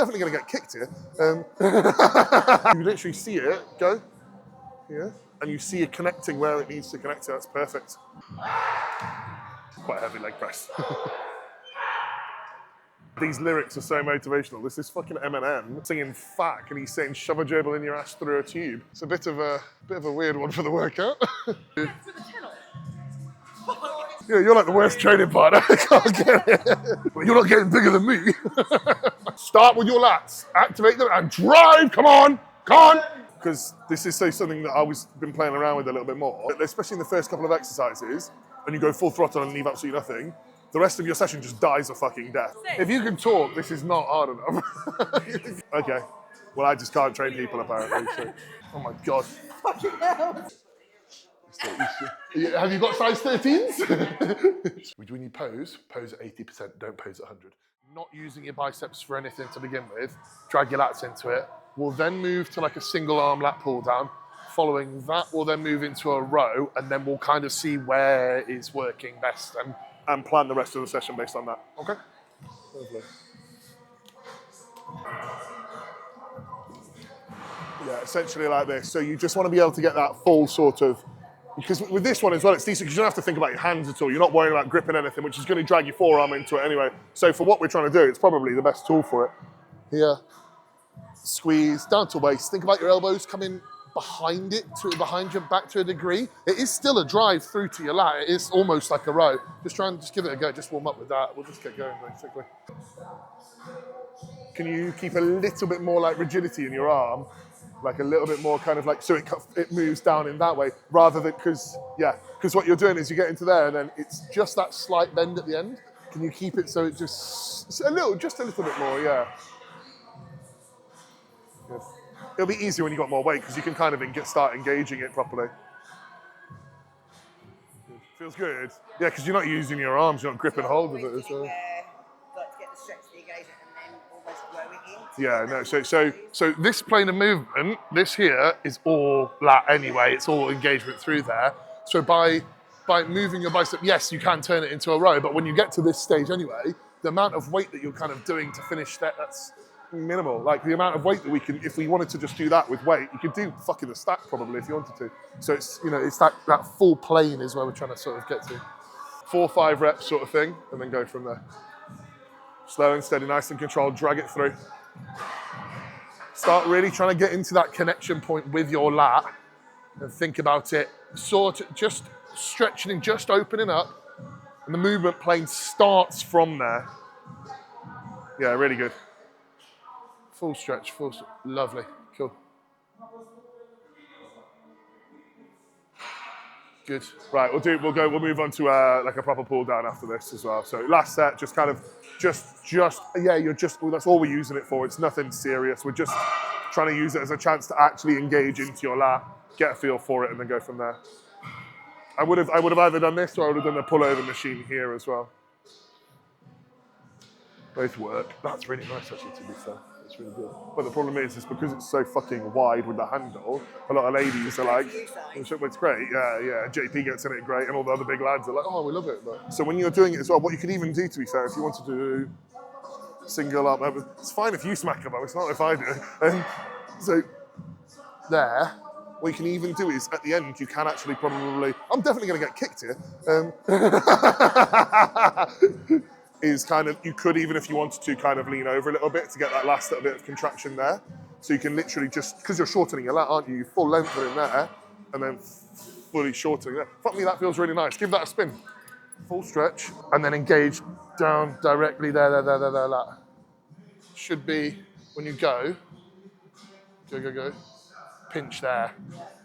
definitely going to get kicked here. You literally see it go, yeah, and you see it connecting where it needs to connect to. That's perfect. Quite a heavy leg press. These lyrics are so motivational. There's this fucking Eminem singing "fuck" and he's saying "shove a gerbil in your ass through a tube." It's a bit of a weird one for the workout. Yeah, you're like the worst training partner. I can't get it. Well, you're not getting bigger than me. Start with your lats, activate them, and drive. Come on, come on. Because this is something that I've always been playing around with a little bit more, especially in the first couple of exercises, and you go full throttle and leave absolutely nothing. The rest of your session just dies a fucking death. If you can talk, this is not hard enough. Okay. Well, I just can't train people apparently. So. Oh my god. Fucking hell. Have you got size 13s? When you pose at 80%, don't pose at 100. Not using your biceps for anything to begin with, drag your lats into it. We'll then move to like a single arm lat pull down. Following that, we'll then move into a row, and then we'll kind of see where is working best and plan the rest of the session based on that. Okay? Lovely. Yeah, essentially like this. So you just want to be able to get that full sort of, because with this one as well, it's decent because you don't have to think about your hands at all. You're not worrying about gripping anything, which is going to drag your forearm into it anyway. So for what we're trying to do, it's probably the best tool for it. Here, squeeze, down to waist. Think about your elbows coming behind your back to a degree. It is still a drive through to your lat. It is almost like a row. Just give it a go. Just warm up with that. We'll just get going basically. Can you keep a little bit more like rigidity in your arm? Like a little bit more kind of like, so it moves down in that way rather than, because what you're doing is you get into there and then it's just that slight bend at the end. Can you keep it so it just a little bit more, yeah. Good. It'll be easier when you've got more weight because you can kind of start engaging it properly. Feels good. Yeah, because you're not using your arms, you're not gripping hold of it as well. Got to get the stretch to the engagement and then almost row it in. Yeah, no, so this plane of movement, this here is all lat anyway, it's all engagement through there. So by moving your bicep, yes, you can turn it into a row, but when you get to this stage anyway, the amount of weight that you're kind of doing to finish that's minimal. Like the amount of weight that we can, if we wanted to just do that with weight, you could do fucking a stack probably if you wanted to. So it's, it's that full plane is where we're trying to sort of get to. 4 or 5 reps sort of thing, and then go from there. Slow and steady, nice and controlled, drag it through. Start really trying to get into that connection point with your lat and think about it, just stretching and just opening up, and the movement plane starts from there. Yeah, really good. Full stretch, lovely, cool. Good. Right, we'll move on to like a proper pull down after this as well. So last set, just kind of, that's all we're using it for. It's nothing serious. We're just trying to use it as a chance to actually engage into your lat, get a feel for it, and then go from there. I would have either done this or I would have done the pull over machine here as well. Both work. That's really nice actually, to be fair. It's really good. But the problem is because it's so fucking wide with the handle, a lot of ladies are like, it's great, yeah. JP gets in it great, and all the other big lads are like, oh, we love it. But, so when you're doing it as well, what you could even do, to be fair, if you wanted to do single up, it's fine if you smack them up, it's not if I do. So there, what you can even do is at the end, you can actually probably, I'm definitely going to get kicked here. Is kind of, you could even if you wanted to kind of lean over a little bit to get that last little bit of contraction there. So you can literally just, because you're shortening your lat, aren't you? Full length in there and then fully shortening there. Fuck me, that feels really nice. Give that a spin. Full stretch and then engage down directly there, lat. Should be, when you go, pinch there.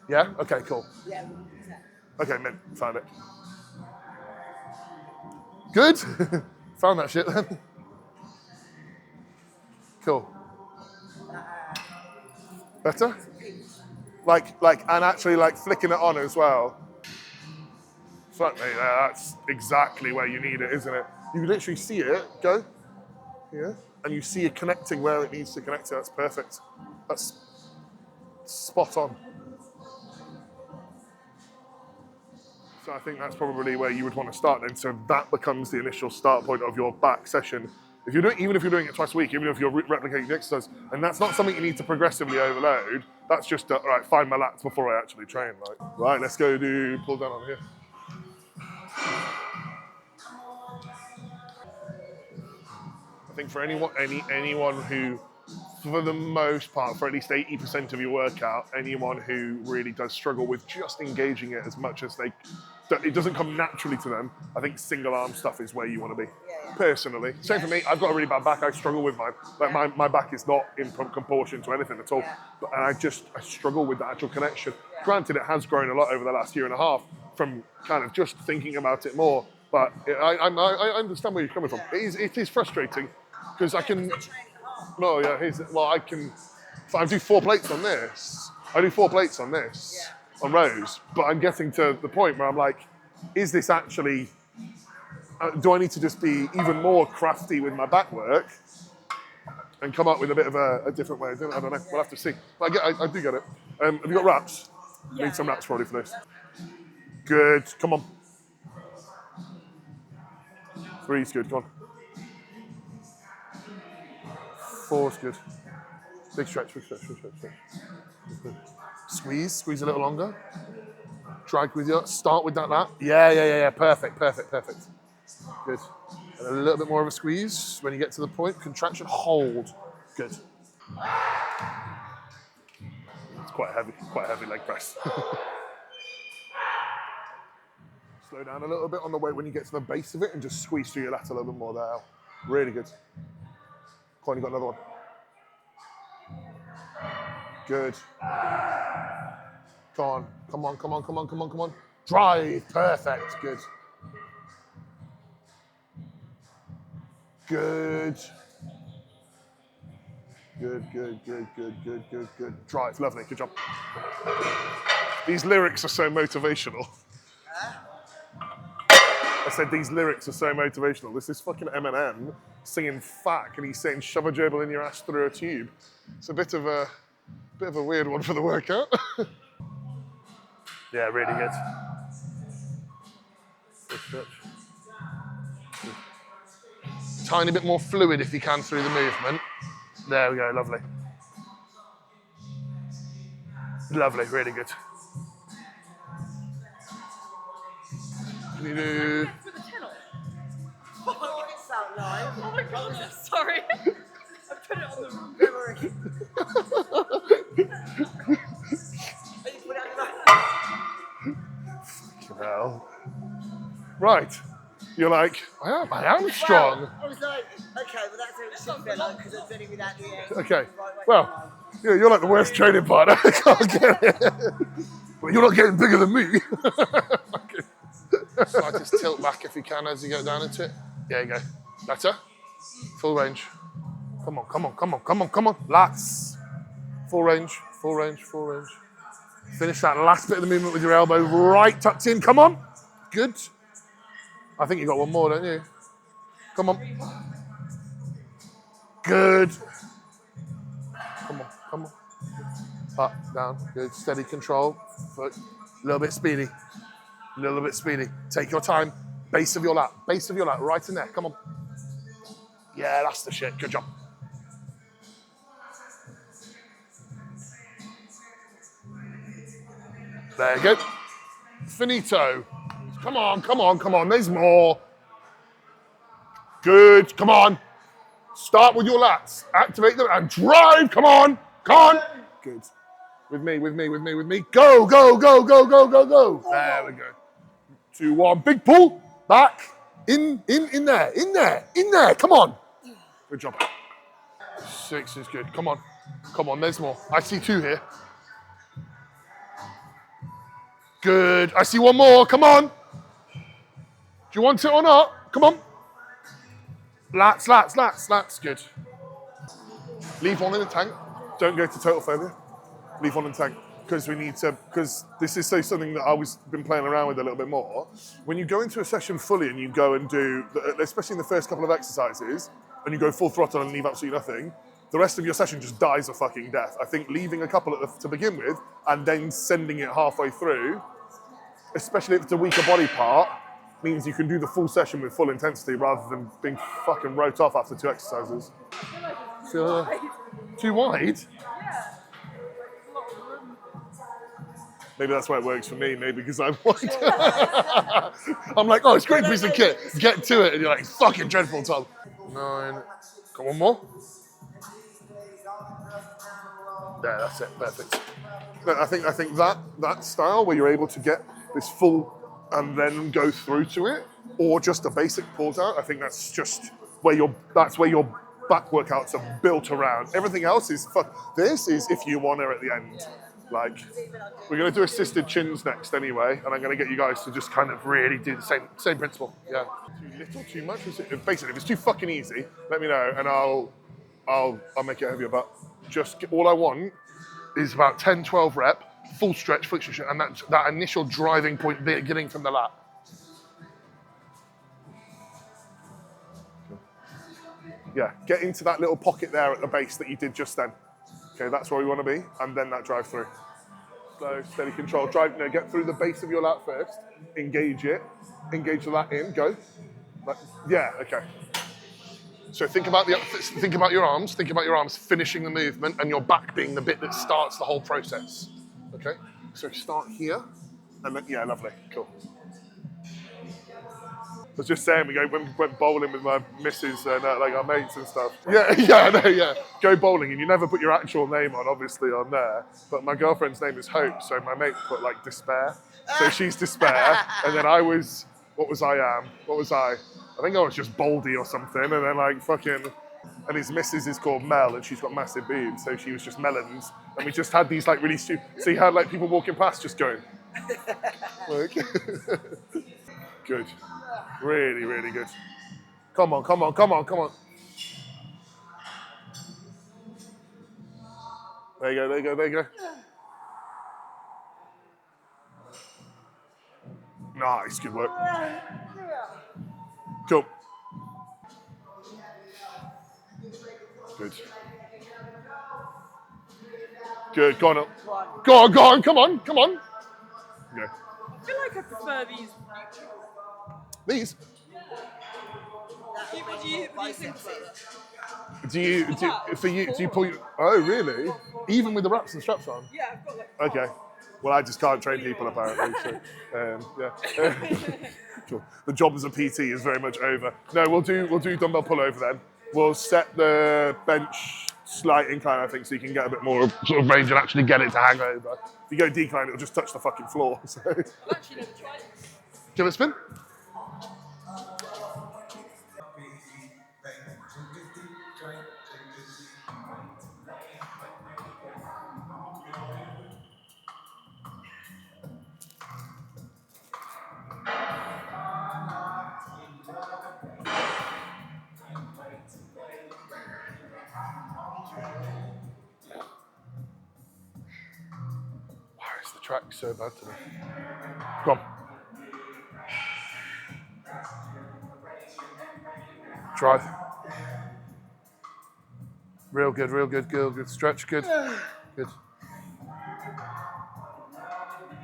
Yeah? Okay, cool. Yeah. Okay, mint, found it. Good? Found that shit then. Cool. Better? And actually flicking it on as well. Fuck me, that's exactly where you need it, isn't it? You literally see it go, yeah, and you see it connecting where it needs to connect to. That's perfect. That's spot on. So I think that's probably where you would want to start then. So that becomes the initial start point of your back session, If you're doing, even if you're doing it twice a week, even if you're replicating the exercise, and that's not something you need to progressively overload. That's just right. Find my lats before I actually train. Right, let's go do pull down on here. I think for anyone who, for the most part, for at least 80% of your workout, anyone who really does struggle with just engaging it as much as it doesn't come naturally to them, I think single arm stuff is where you want to be. Yeah. Personally. Same for me, I've got a really bad back, I struggle with mine. Like my back is not in proportion to anything at all. But, and I struggle with the actual connection. Granted, it has grown a lot over the last year and a half from kind of just thinking about it more. But I understand where you're coming from. It is frustrating because I can. No, yeah, I do 4 plates on this. On rows, but I'm getting to the point where I'm like, is this actually, do I need to just be even more crafty with my back work and come up with a bit of a different way of doing it? I don't know, we'll have to see. But I do get it. Have you got wraps? Yeah, need some wraps probably for this. Good, come on. 3's good, come on. 4's good. Big stretch. Squeeze a little longer. Drag with you, start with that lat. Yeah, perfect. Good. And a little bit more of a squeeze when you get to the point. Contraction, hold. Good. It's quite a heavy leg press. Slow down a little bit on the way when you get to the base of it and just squeeze through your lat a little bit more there. Really good. Come on, you got another one. Good. Come on. Drive, perfect, good. Good. Drive, lovely, good job. These lyrics are so motivational. I said these lyrics are so motivational. This is fucking Eminem singing "fuck" and he's saying "shove a gerbil in your ass through a tube." It's a bit of a weird one for the workout. Yeah, really good. Good stretch. Tiny bit more fluid if you can through the movement. There we go, lovely. Lovely, really good. Can you do... Oh, it's so live. Oh my god, sorry. I put it on the wrong Memory. Fucking hell. Right. You're like, I am strong. Well, I was like, okay, well that's how it should feel like because I'm doing without the end. Okay. Well, you're like the worst training partner. I can't get it. Well, you're not getting bigger than me. Slightest tilt back if you can as you go down into it. There you go. Better. Full range. Come on. Lats. Full range. Finish that last bit of the movement with your elbow right tucked in. Come on. Good. I think you got one more, don't you? Come on. Good. Come on. Up, down. Good. Steady control. Foot. A little bit speedy. Take your time. Base of your lat. Right in there. Come on. Yeah, that's the shit. Good job. There you go. Finito. Come on. There's more. Good. Come on. Start with your lats. Activate them and drive. Come on. Good. With me. Go. There we go. 2, 1. Big pull. Back. In there. Come on. Good job. 6 is good. Come on. There's more. I see 2 here. Good. I see 1 more. Come on. Do you want it or not? Come on. Lats. Good. Leave one in the tank. Don't go to total failure. Leave one in the tank. Because this is something that I've been playing around with a little bit more. When you go into a session fully and you go and do, especially in the first couple of exercises, and you go full throttle and leave absolutely nothing, the rest of your session just dies a fucking death. I think leaving a couple to begin with and then sending it halfway through, especially if it's a weaker body part, means you can do the full session with full intensity rather than being fucking wrote off after 2 exercises. I So, feel like it's too wide. too wide? Yeah. There's a lot of room. Maybe that's why it works for me, maybe because I'm wide. I'm like, oh, it's a great piece of kit. Get to it, and you're like, fucking dreadful, Tom. 9. Got one more? Yeah, that's it, perfect. No, I think that style where you're able to get this full and then go through to it, or just a basic pull down, I think that's just where your back workouts are built around. Everything else is this is if you want to at the end. Like, we're going to do assisted chins next anyway, and I'm going to get you guys to just kind of really do the same principle. Yeah. Too little, too much. Basically, if it's too fucking easy, let me know, and I'll make it heavier. But just all I want is about 10, 12 rep, full stretch, flexion, and that initial driving point beginning from the lat. Yeah, get into that little pocket there at the base that you did just then. Okay, that's where we want to be, and then that drive through. Slow, steady control. Drive, get through the base of your lat first. Engage it. Engage the lat in. Go. Yeah. Okay. So think about your arms. Think about your arms finishing the movement, and your back being the bit that starts the whole process. Okay. So start here, and then lovely, cool. I was just saying, we went bowling with my missus and like our mates and stuff. Yeah, I know, yeah. Go bowling, and you never put your actual name on, obviously, on there. But my girlfriend's name is Hope, so my mate put like Despair. So she's Despair, and then I was, what was I? I think I was just Baldy or something, and then like fucking, and his missus is called Mel, and she's got massive boobs, so she was just Melons. And we just had these like really stupid, so you had like people walking past just going, like, good. Really, really good. Come on. There you go. Nice, good work. Cool. Good. Good, go on up. Go on, come on. Go. I feel like I prefer these. These? What do you think? Do you pull your, oh really? Even with the wraps and straps on? Yeah, I've got like. Okay. Well, I just can't train people apparently, so yeah. Cool. The job as a PT is very much over. No, we'll do dumbbell pullover then. We'll set the bench slight incline, I think, so you can get a bit more sort of range and actually get it to hang over. If you go decline, it'll just touch the fucking floor. So. I've actually never tried it. Give it a spin. Why is the track so bad today? Come on. Drive. Real good. Stretch, good.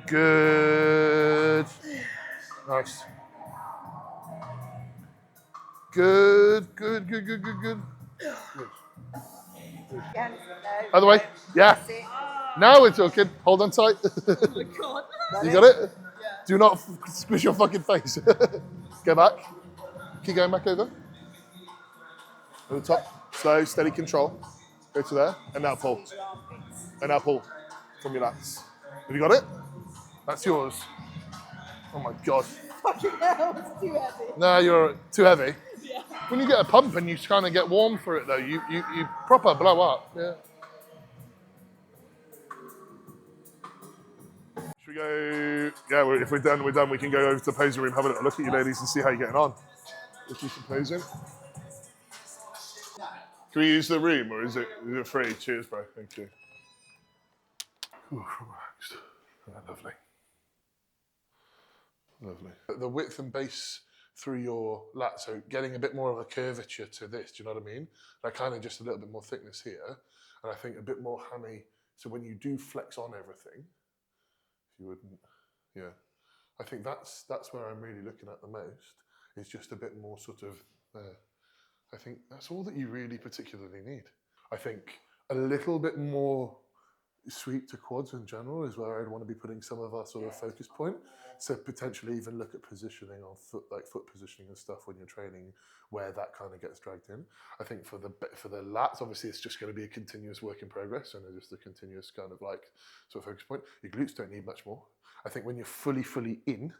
Good. Nice. Good. Other way. Yeah. Now we're talking. Hold on tight. Oh my god. You got it? Yeah. Do not squish your fucking face. Go back. Keep going back over. At the top. Slow, steady control. Go to there. And now pull. And now pull from your lats. Have you got it? That's yours. Oh my god. Fucking hell, it's too heavy. No, you're too heavy. Yeah. When you get a pump and you kind of get warm for it though, you proper blow up. Yeah. Should we go? Yeah, well, if we're done. We can go over to the posing room, have a little look at you ladies and see how you're getting on. If you can posing. Can we use the room or is it free? Cheers, bro. Thank you. Ooh, relaxed. Lovely. The width and base through your lat, so getting a bit more of a curvature to this, do you know what I mean? Like kind of just a little bit more thickness here, and I think a bit more hammy, so when you do flex on everything, if you wouldn't, yeah. I think that's where I'm really looking at the most. Is just a bit more sort of there. I think that's all that you really particularly need. I think a little bit more sweep to quads in general is where I'd want to be putting some of our sort of focus point. So potentially even look at positioning on foot, like foot positioning and stuff when you're training, where that kind of gets dragged in. I think for the lats, obviously it's just going to be a continuous work in progress and just a continuous kind of like sort of focus point. Your glutes don't need much more. I think when you're fully in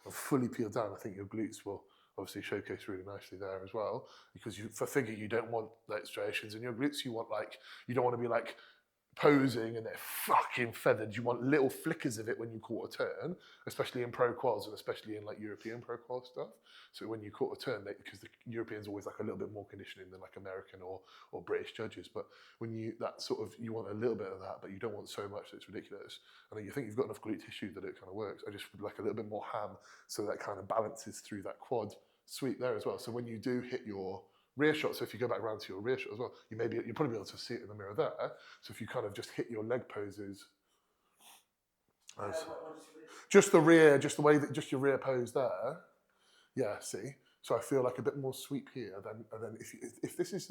and fully peeled down, I think your glutes will obviously showcase really nicely there as well. Because for figure, you don't want like striations in your glutes. You want like, you don't want to be like posing and they're fucking feathered. You want little flickers of it when you quarter turn, especially in pro quads and especially in like European pro quad stuff. So when you quarter turn, because the Europeans always like a little bit more conditioning than like American or British judges. But when you you want a little bit of that, but you don't want so much that it's ridiculous. And you think you've got enough glute tissue that it kind of works. I just would like a little bit more ham so that kind of balances through that quad sweep there as well. So when you do hit your rear shot, so if you go back around to your rear shot as well, you'll probably be able to see it in the mirror there. So if you kind of just hit your leg poses as just the rear, just the way that just your rear pose there. Yeah, see. So I feel like a bit more sweep here. And then if this is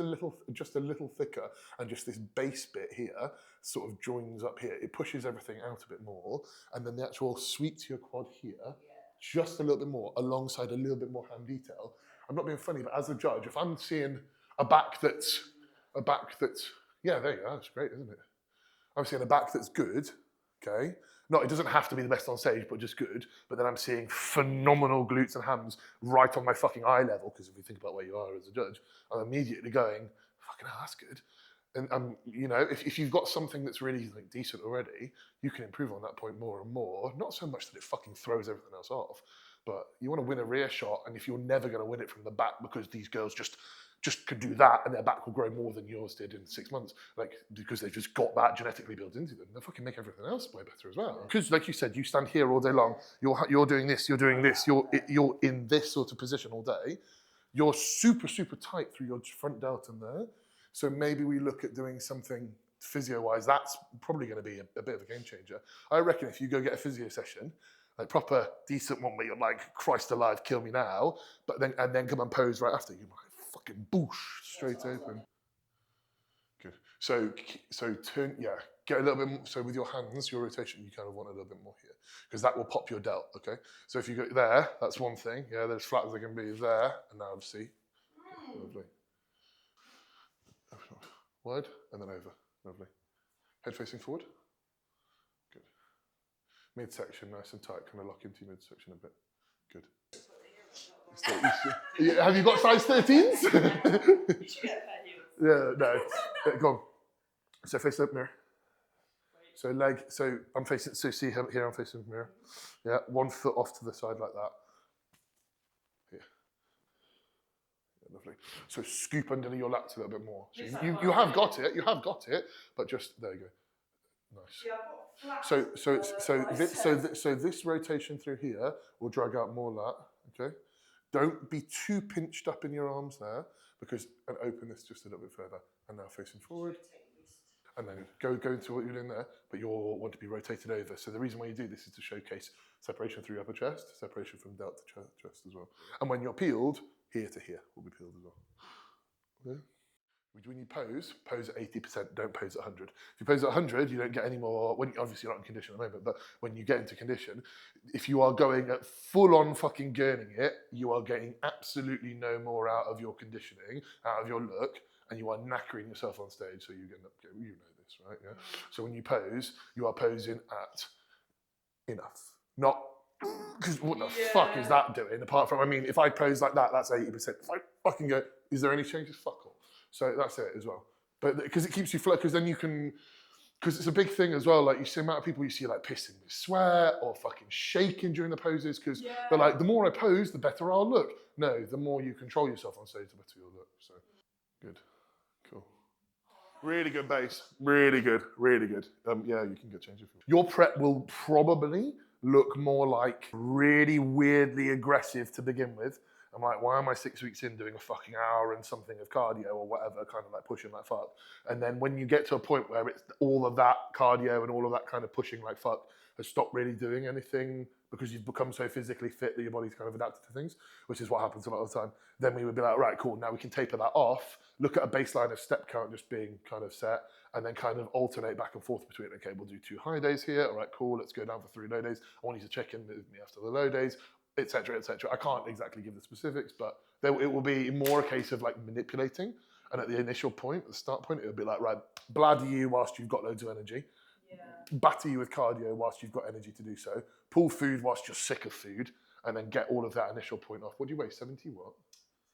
just a little thicker, and just this base bit here sort of joins up here, it pushes everything out a bit more, and then the actual sweep to your quad here, just a little bit more, alongside a little bit more hand detail. I'm not being funny, but as a judge, if I'm seeing a back that's, yeah, there you go, that's great, isn't it? I'm seeing a back that's good, okay? It doesn't have to be the best on stage, but just good. But then I'm seeing phenomenal glutes and hams right on my fucking eye level, because if you think about where you are as a judge, I'm immediately going, fucking hell, that's good. And you know, if you've got something that's really like decent already, you can improve on that point more and more. Not so much that it fucking throws everything else off, but you want to win a rear shot, and if you're never going to win it from the back because these girls just could do that and their back will grow more than yours did in 6 months, like because they've just got that genetically built into them, they'll fucking make everything else way better as well. Because like you said, you stand here all day long, you're doing this, you're doing this, you're in this sort of position all day, you're super tight through your front deltoid there. So maybe we look at doing something physio-wise. That's probably going to be a bit of a game changer. I reckon if you go get a physio session, like proper decent one where you're like, Christ alive, kill me now, and then come and pose right after, you might fucking boosh straight open. Good. So turn, yeah, get a little bit more. So with your hands, your rotation, you kind of want a little bit more here, because that will pop your delt. Okay. So if you go there, that's one thing. Yeah, they're as flat as they can be there, and now see, lovely. Wide, and then over. Lovely. Head facing forward. Good. Midsection, nice and tight. Kind of lock into your midsection a bit. Good. Have you got size 13s? You should get a pair of heels. Yeah, no. Go on. So face up mirror. So leg, so I'm facing, so see here I'm facing the mirror. Yeah, 1 foot off to the side like that. Lovely. So scoop underneath your lats a little bit more. So you have got it, but just there you go. Nice. So this rotation through here will drag out more lat. Okay. Don't be too pinched up in your arms there, and open this just a little bit further. And now facing forward. And then go into what you're doing there, but you'll want to be rotated over. So the reason why you do this is to showcase separation through upper chest, separation from delt to chest as well. And when you're peeled, here to here will be peeled as well. Yeah. When you pose at 80%, don't pose at 100. If you pose at 100, you don't get any more, obviously you're not in condition at the moment, but when you get into condition, if you are going at full on fucking gurning it, you are getting absolutely no more out of your conditioning, out of your look, and you are knackering yourself on stage, so you know this, right? Yeah. So when you pose, you are posing at enough, not because what the fuck is that doing? Apart from, I mean, if I pose like that, that's 80%. If I fucking go, is there any changes? Fuck all. So that's it as well. But because it keeps you float, because then you can, because it's a big thing as well. Like you see the amount of people you see like pissing with sweat or fucking shaking during the poses because they're like, the more I pose, the better I'll look. No, the more you control yourself on stage, the better you'll look. So good. Cool. Really good base. Really good. Really good. Yeah, you can get change if you want. Your prep will probably look more like really weirdly aggressive to begin with. I'm like, why am I 6 weeks in doing a fucking hour and something of cardio or whatever, kind of like pushing like fuck. And then when you get to a point where it's all of that cardio and all of that kind of pushing like fuck has stopped really doing anything because you've become so physically fit that your body's kind of adapted to things, which is what happens a lot of the time. Then we would be like, right, cool, now we can taper that off, look at a baseline of step count just being kind of set, and then kind of alternate back and forth between, okay, we'll do 2 high days here, all right, cool, let's go down for 3 low days. I want you to check in with me after the low days, etc., etc. I can't exactly give the specifics, but it will be more a case of like manipulating. And at the initial point, the start point, it'll be like, right, bladder you whilst you've got loads of energy. Yeah. Batter you with cardio whilst you've got energy to do so. Pull food whilst you're sick of food. And then get all of that initial point off. What do you weigh, 70 what?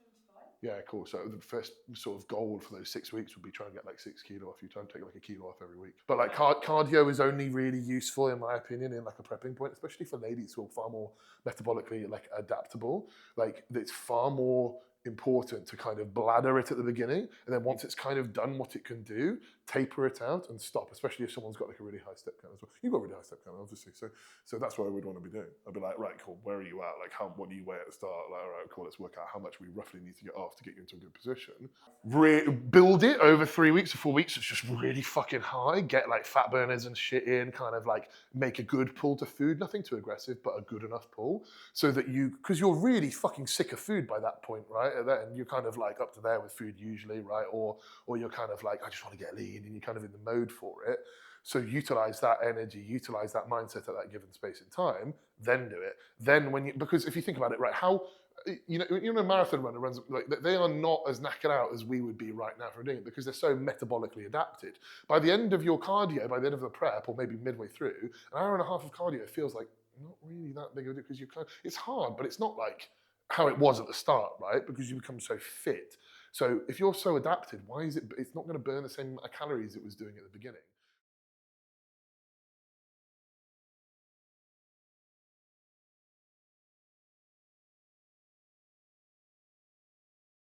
75. Yeah, cool. So the first sort of goal for those 6 weeks would be try and get like 6 kilo off. You try and take like a kilo off every week. But like cardio is only really useful, in my opinion, in like a prepping point, especially for ladies who are far more metabolically like adaptable. Like it's far more important to kind of bladder it at the beginning, and then once it's kind of done what it can do, taper it out and stop, especially if someone's got like a really high step count as well. You've got a really high step count, obviously, so that's what I would want to be doing. I'd be like, right, cool, where are you at? Like, what do you weigh at the start? Like, all right, cool, let's work out how much we roughly need to get off to get you into a good position. Build it over 3 weeks or 4 weeks. It's just really fucking high. Get like fat burners and shit in, kind of like make a good pull to food, nothing too aggressive, but a good enough pull, so that because you're really fucking sick of food by that point, right? And you're kind of like up to there with food usually, right? Or you're kind of like, I just want to get lean, and you're kind of in the mode for it. So utilize that energy, utilize that mindset at that given space in time, then do it. Then because if you think about it, right, how, you know, a marathon runner runs, like they are not as knackered out as we would be right now from doing it because they're so metabolically adapted. By the end of your cardio, by the end of the prep, or maybe midway through, an hour and a half of cardio feels like not really that big of a deal because it's hard, but it's not like how it was at the start, right? Because you become so fit. So if you're so adapted, why is it's not going to burn the same amount of calories it was doing at the beginning?